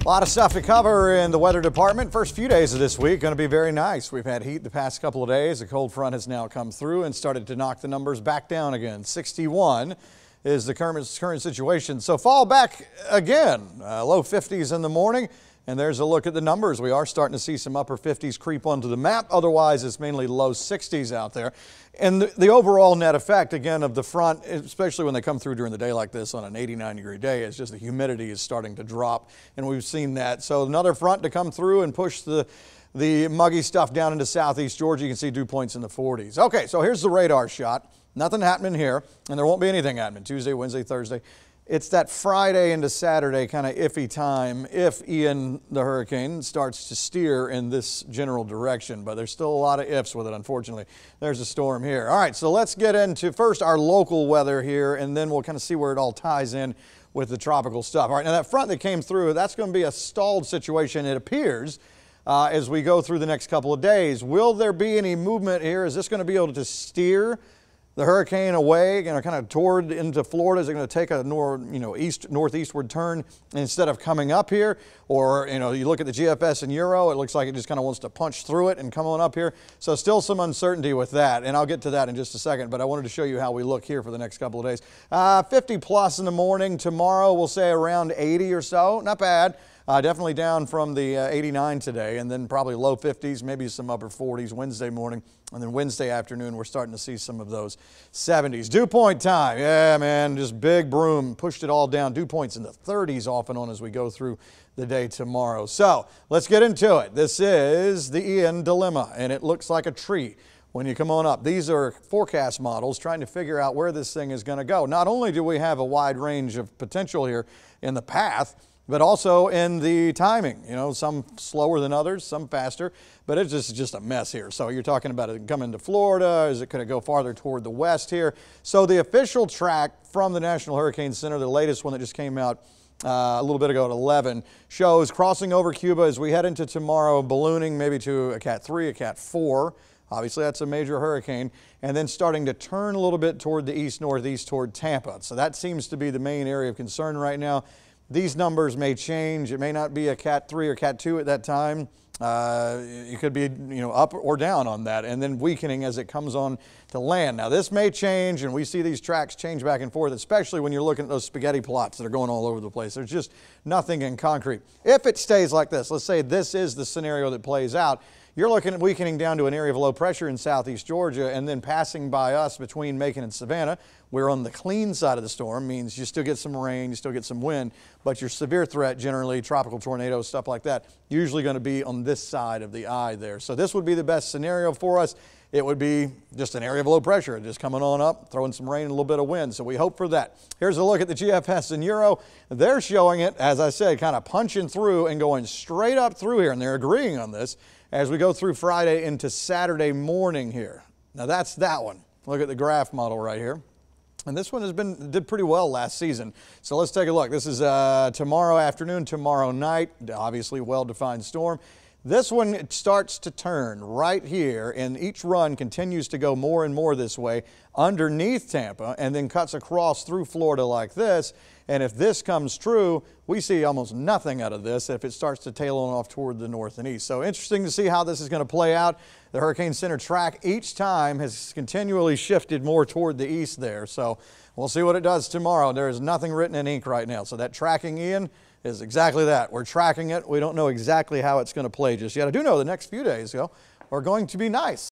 A lot of stuff to cover in the weather department. First few days of this week going to be very nice. We've had heat the past couple of days. A cold front has now come through and started to knock the numbers back down again. 61 is the current situation. So fall back again, low 50s in the morning. And there's a look at the numbers. We are starting to see some upper 50s creep onto the map. Otherwise, it's mainly low 60s out there. And the overall net effect, again, of the front, especially when they come through during the day like this on an 89-degree day, is just the humidity is starting to drop. And we've seen that. So another front to come through and push the muggy stuff down into southeast Georgia. You can see dew points in the 40s. Okay, so here's the radar shot. Nothing happening here, and there won't be anything happening Tuesday, Wednesday, Thursday. It's that Friday into Saturday kind of iffy time if Ian, the hurricane, starts to steer in this general direction. But there's still a lot of ifs with it, unfortunately. There's a storm here. All right, so let's get into first our local weather here, and then we'll kind of see where it all ties in with the tropical stuff. All right, now that front that came through, that's going to be a stalled situation, it appears, as we go through the next couple of days. Will there be any movement here? Is this going to be able to steer the hurricane away, kind of toward into Florida? Is it going to take a northeastward turn instead of coming up here? Or, you look at the GFS and Euro, it looks like it just kind of wants to punch through it and come on up here. So still some uncertainty with that, and I'll get to that in just a second, but I wanted to show you how we look here for the next couple of days. 50 plus in the morning. Tomorrow we'll say around 80 or so. Not bad. Definitely down from the 89 today, and then probably low 50s, maybe some upper 40s Wednesday morning. And then Wednesday afternoon, we're starting to see some of those 70s. Dew point time. Yeah, man, just big broom. Pushed it all down. Dew points in the 30s off and on as we go through the day tomorrow. So let's get into it. This is the Ian dilemma, and it looks like a tree when you come on up. These are forecast models trying to figure out where this thing is going to go. Not only do we have a wide range of potential here in the path, but also in the timing. Some slower than others, some faster, but it's just a mess here. So you're talking about it coming to Florida. Is it going to go farther toward the west here? So the official track from the National Hurricane Center, the latest one that just came out a little bit ago at 11, shows crossing over Cuba as we head into tomorrow, ballooning maybe to a Cat 3, a Cat 4. Obviously, that's a major hurricane, and then starting to turn a little bit toward the east-northeast toward Tampa. So that seems to be the main area of concern right now. These numbers may change. It may not be a Cat 3 or Cat 2 at that time. It could be, up or down on that, and then weakening as it comes on to land. Now, this may change, and we see these tracks change back and forth, especially when you're looking at those spaghetti plots that are going all over the place. There's just nothing in concrete. If it stays like this, let's say this is the scenario that plays out, you're looking at weakening down to an area of low pressure in southeast Georgia and then passing by us between Macon and Savannah. We're on the clean side of the storm, means you still get some rain, you still get some wind, but your severe threat, generally tropical tornadoes, stuff like that, usually going to be on this side of the eye there. So this would be the best scenario for us. It would be just an area of low pressure, just coming on up, throwing some rain and a little bit of wind. So we hope for that. Here's a look at the GFS and Euro. They're showing it, as I said, kind of punching through and going straight up through here, and they're agreeing on this as we go through Friday into Saturday morning here. Now that's that one. Look at the graph model right here. And this one did pretty well last season. So let's take a look. This is tomorrow afternoon, tomorrow night, obviously well-defined storm. This one starts to turn right here, and each run continues to go more and more this way underneath Tampa and then cuts across through Florida like this. And if this comes true, we see almost nothing out of this if it starts to tail on off toward the north and east. So interesting to see how this is going to play out. The Hurricane Center track each time has continually shifted more toward the east there. So we'll see what it does tomorrow. There is nothing written in ink right now. So that tracking Ian is exactly that. We're tracking it. We don't know exactly how it's going to play just yet. I do know the next few days, though, are going to be nice.